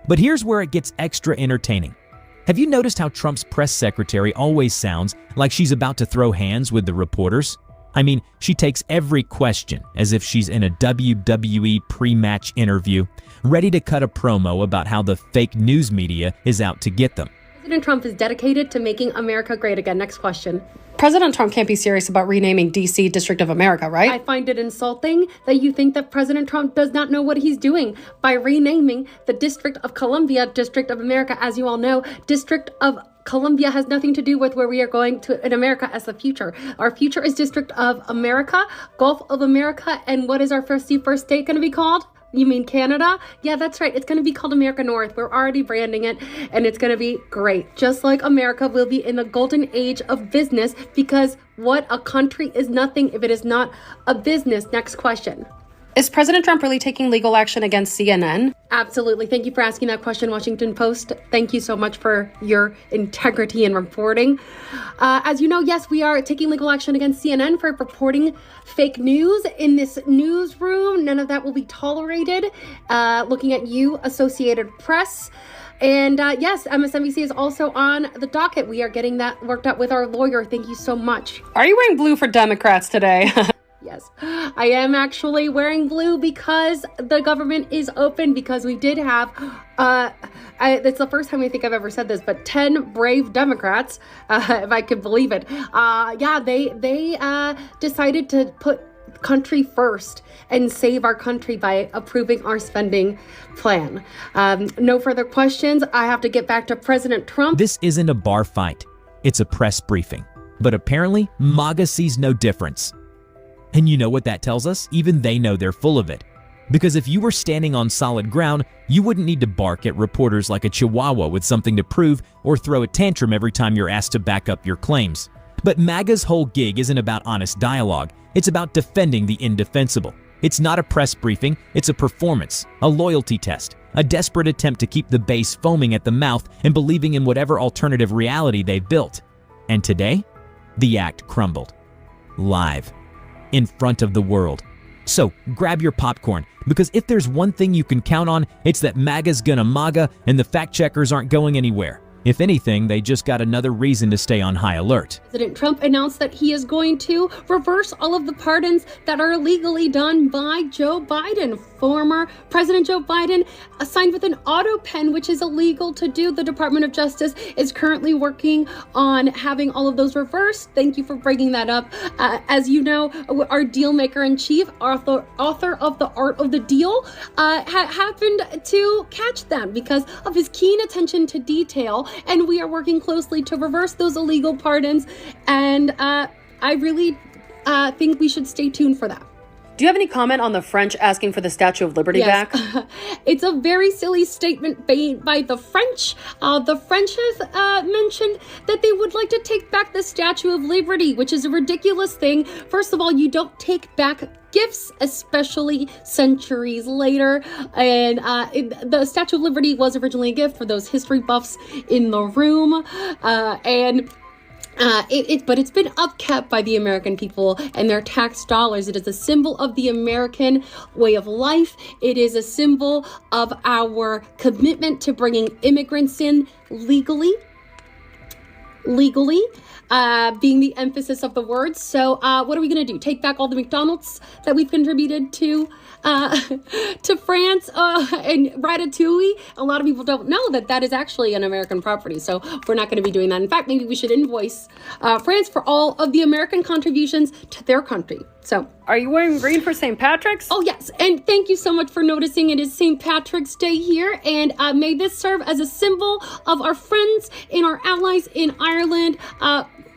But here's where it gets extra entertaining. Have you noticed how Trump's press secretary always sounds like she's about to throw hands with the reporters? I mean, she takes every question as if she's in a WWE pre-match interview, ready to cut a promo about how the fake news media is out to get them. President Trump is dedicated to making America great again. Next question. President Trump can't be serious about renaming D.C. District of America, right? I find it insulting that you think that President Trump does not know what he's doing by renaming the District of Columbia District of America. As you all know, District of Columbia has nothing to do with where we are going to in America as the future. Our future is District of America, Gulf of America, and what is our first state going to be called? You mean Canada? Yeah, that's right. It's going to be called America North. We're already branding it, and it's going to be great. Just like America will be in the golden age of business, because what a country is nothing if it is not a business. Next question. Is President Trump really taking legal action against CNN? Absolutely. Thank you for asking that question, Washington Post. Thank you so much for your integrity in reporting. As you know, yes, we are taking legal action against CNN for reporting fake news in this newsroom. None of that will be tolerated. Looking at you, Associated Press. And yes, MSNBC is also on the docket. We are getting that worked out with our lawyer. Thank you so much. Are you wearing blue for Democrats today? Yes, I am actually wearing blue because the government is open, because we did have, it's the first time I think I've ever said this, but 10 brave Democrats, if I could believe it. They decided to put country first and save our country by approving our spending plan. No further questions. I have to get back to President Trump. This isn't a bar fight. It's a press briefing. But apparently, MAGA sees no difference. And you know what that tells us? Even they know they're full of it. Because if you were standing on solid ground, you wouldn't need to bark at reporters like a chihuahua with something to prove or throw a tantrum every time you're asked to back up your claims. But MAGA's whole gig isn't about honest dialogue. It's about defending the indefensible. It's not a press briefing, it's a performance, a loyalty test, a desperate attempt to keep the base foaming at the mouth and believing in whatever alternative reality they've built. And today, the act crumbled. Live. In front of the world. So grab your popcorn, because if there's one thing you can count on, it's that MAGA's gonna MAGA and the fact checkers aren't going anywhere. If anything, they just got another reason to stay on high alert. President Trump announced that he is going to reverse all of the pardons that are illegally done by Joe Biden. Former President Joe Biden signed with an auto pen, which is illegal to do. The Department of Justice is currently working on having all of those reversed. Thank you for bringing that up. As you know, our deal maker in chief, author of The Art of the Deal, happened to catch them because of his keen attention to detail. And we are working closely to reverse those illegal pardons. And I really think we should stay tuned for that. Do you have any comment on the French asking for the Statue of Liberty back? It's a very silly statement by the French. The French has mentioned that they would like to take back the Statue of Liberty, which is a ridiculous thing. First of all, you don't take back gifts, especially centuries later. And the Statue of Liberty was originally a gift for those history buffs in the room. But it's been upkept by the American people and their tax dollars. It is a symbol of the American way of life. It is a symbol of our commitment to bringing immigrants in legally, being the emphasis of the word. So what are we going to do? Take back all the McDonald's that we've contributed to France and Ratatouille? A lot of people don't know that that is actually an American property. So we're not going to be doing that. In fact, maybe we should invoice France for all of the American contributions to their country. So, are you wearing green for St. Patrick's? Oh, yes. And thank you so much for noticing. It is St. Patrick's Day here. And may this serve as a symbol of our friends and our allies in Ireland.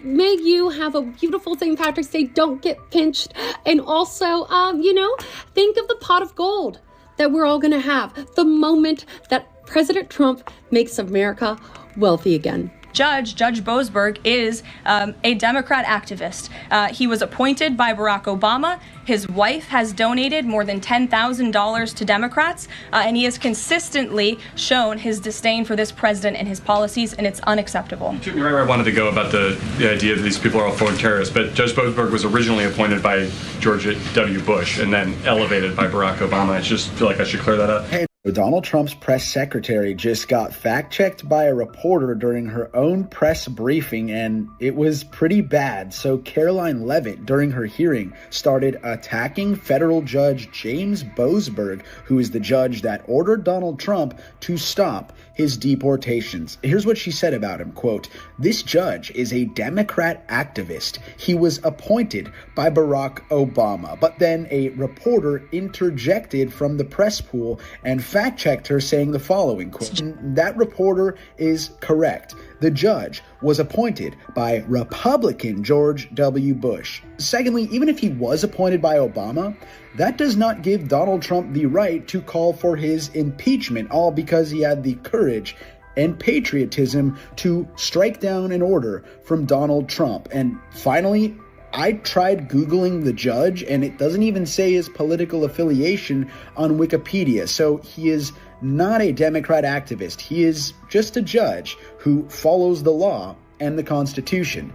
May you have a beautiful St. Patrick's Day. Don't get pinched. And also, think of the pot of gold that we're all going to have the moment that President Trump makes America wealthy again. Judge Boasberg is a Democrat activist. He was appointed by Barack Obama. His wife has donated more than $10,000 to Democrats, and he has consistently shown his disdain for this president and his policies, and it's unacceptable. You took me right where I wanted to go about the idea that these people are all foreign terrorists, but Judge Boasberg was originally appointed by George W. Bush and then elevated by Barack Obama. I just feel like I should clear that up. Donald Trump's press secretary just got fact-checked by a reporter during her own press briefing, and it was pretty bad. So Karoline Leavitt, during her hearing, started attacking federal judge James Boasberg, who is the judge that ordered Donald Trump to stop his deportations. Here's what she said about him, quote, "This judge is a Democrat activist. He was appointed by Barack Obama." But then a reporter interjected from the press pool and fact-checked her, saying the following, quote, "That reporter is correct. The judge was appointed by Republican George W. Bush." Secondly, even if he was appointed by Obama, that does not give Donald Trump the right to call for his impeachment, all because he had the courage and patriotism to strike down an order from Donald Trump. And finally, I tried Googling the judge, and it doesn't even say his political affiliation on Wikipedia. So he is not a Democrat activist. He is just a judge who follows the law and the Constitution,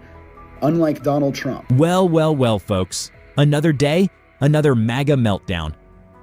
unlike Donald Trump. Well, folks. Another day, another MAGA meltdown.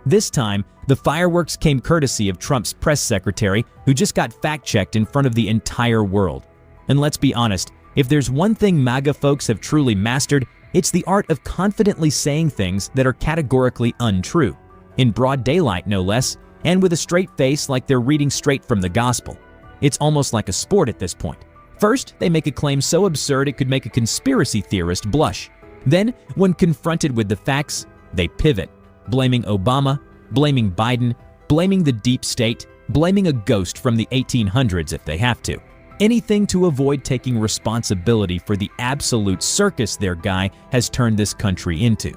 This time, the fireworks came courtesy of Trump's press secretary, who just got fact-checked in front of the entire world. And let's be honest, if there's one thing MAGA folks have truly mastered, it's the art of confidently saying things that are categorically untrue, in broad daylight no less, and with a straight face like they're reading straight from the gospel. It's almost like a sport at this point. First, they make a claim so absurd it could make a conspiracy theorist blush. Then, when confronted with the facts, they pivot, blaming Obama, blaming Biden, blaming the deep state, blaming a ghost from the 1800s if they have to. Anything to avoid taking responsibility for the absolute circus their guy has turned this country into.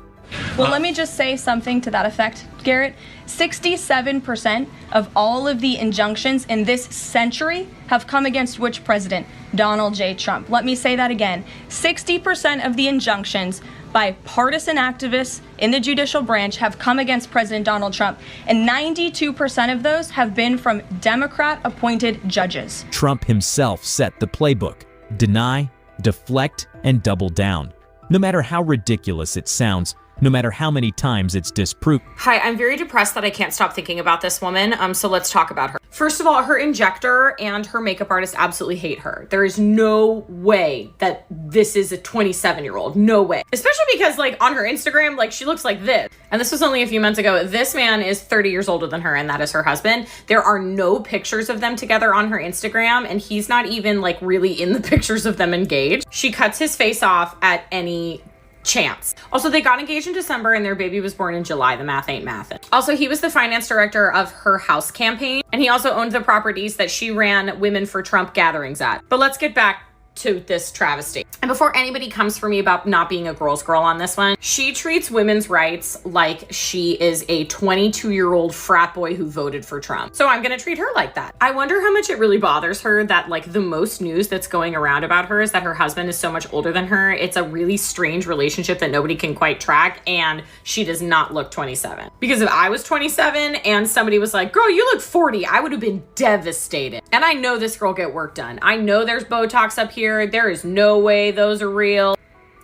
Well, let me just say something to that effect, Garrett. 67% of all of the injunctions in this century have come against which president? Donald J. Trump. Let me say that again. 60% of the injunctions by partisan activists in the judicial branch have come against President Donald Trump, and 92% of those have been from Democrat-appointed judges. Trump himself set the playbook: deny, deflect, and double down. No matter how ridiculous it sounds, no matter how many times it's disproved. Hi, I'm very depressed that I can't stop thinking about this woman, so let's talk about her. First of all, her injector and her makeup artist absolutely hate her. There is no way that this is a 27-year-old. No way. Especially because, like, on her Instagram, like, she looks like this. And this was only a few months ago. This man is 30 years older than her, and that is her husband. There are no pictures of them together on her Instagram, and he's not even, like, really in the pictures of them engaged. She cuts his face off at any chance. Also, they got engaged in December and their baby was born in July. The math ain't mathin'. Also, he was the finance director of her house campaign, and he also owned the properties that she ran Women for Trump gatherings at. But let's get back to this travesty. And before anybody comes for me about not being a girl's girl on this one, she treats women's rights like she is a 22-year-old frat boy who voted for Trump. So I'm gonna treat her like that. I wonder how much it really bothers her that, like, the most news that's going around about her is that her husband is so much older than her. It's a really strange relationship that nobody can quite track, and she does not look 27. Because if I was 27 and somebody was like, "Girl, you look 40, I would have been devastated. And I know this girl get work done. I know there's Botox up here. There is no way those are real.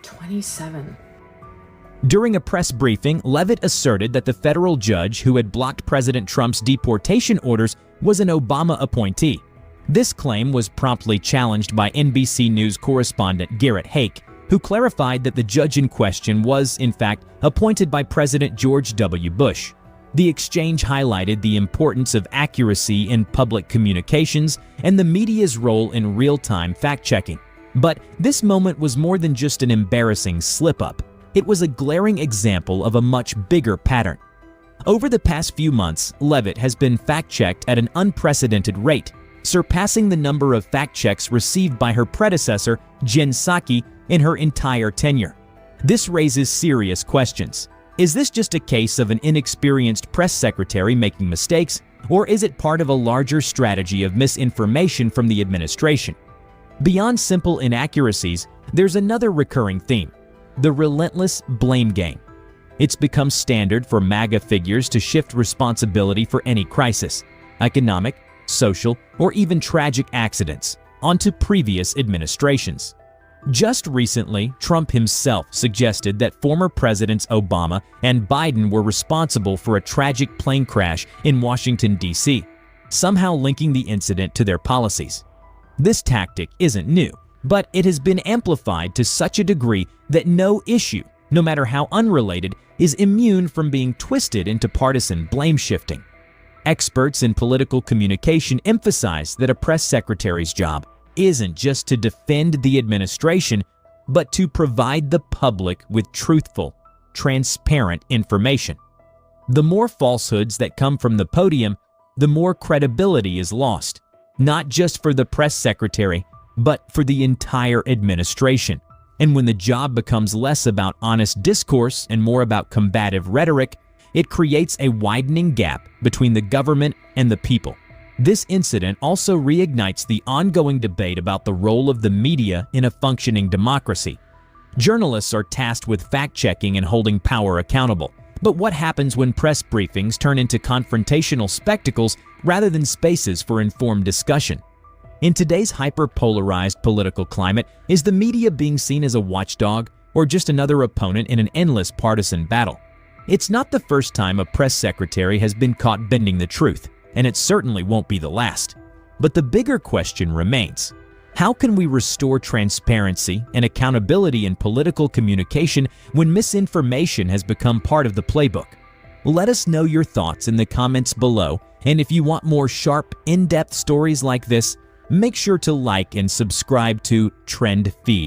27. During a press briefing, Leavitt asserted that the federal judge who had blocked President Trump's deportation orders was an Obama appointee. This claim was promptly challenged by NBC News correspondent Garrett Haake, who clarified that the judge in question was, in fact, appointed by President George W. Bush. The exchange highlighted the importance of accuracy in public communications and the media's role in real-time fact-checking. But this moment was more than just an embarrassing slip-up. It was a glaring example of a much bigger pattern. Over the past few months, Leavitt has been fact-checked at an unprecedented rate, surpassing the number of fact-checks received by her predecessor, Jen Psaki, in her entire tenure. This raises serious questions. Is this just a case of an inexperienced press secretary making mistakes, or is it part of a larger strategy of misinformation from the administration? Beyond simple inaccuracies, there's another recurring theme: the relentless blame game. It's become standard for MAGA figures to shift responsibility for any crisis, economic, social, or even tragic accidents, onto previous administrations. Just recently, Trump himself suggested that former Presidents Obama and Biden were responsible for a tragic plane crash in Washington, D.C., somehow linking the incident to their policies. This tactic isn't new, but it has been amplified to such a degree that no issue, no matter how unrelated, is immune from being twisted into partisan blame shifting. Experts in political communication emphasize that a press secretary's job isn't just to defend the administration, but to provide the public with truthful, transparent information. The more falsehoods that come from the podium, the more credibility is lost, not just for the press secretary, but for the entire administration. And when the job becomes less about honest discourse and more about combative rhetoric, it creates a widening gap between the government and the people. This incident also reignites the ongoing debate about the role of the media in a functioning democracy. Journalists are tasked with fact-checking and holding power accountable. But what happens when press briefings turn into confrontational spectacles rather than spaces for informed discussion? In today's hyper-polarized political climate, is the media being seen as a watchdog or just another opponent in an endless partisan battle? It's not the first time a press secretary has been caught bending the truth, and it certainly won't be the last. But the bigger question remains: how can we restore transparency and accountability in political communication when misinformation has become part of the playbook? Let us know your thoughts in the comments below, and if you want more sharp, in-depth stories like this, make sure to like and subscribe to Trend Feed.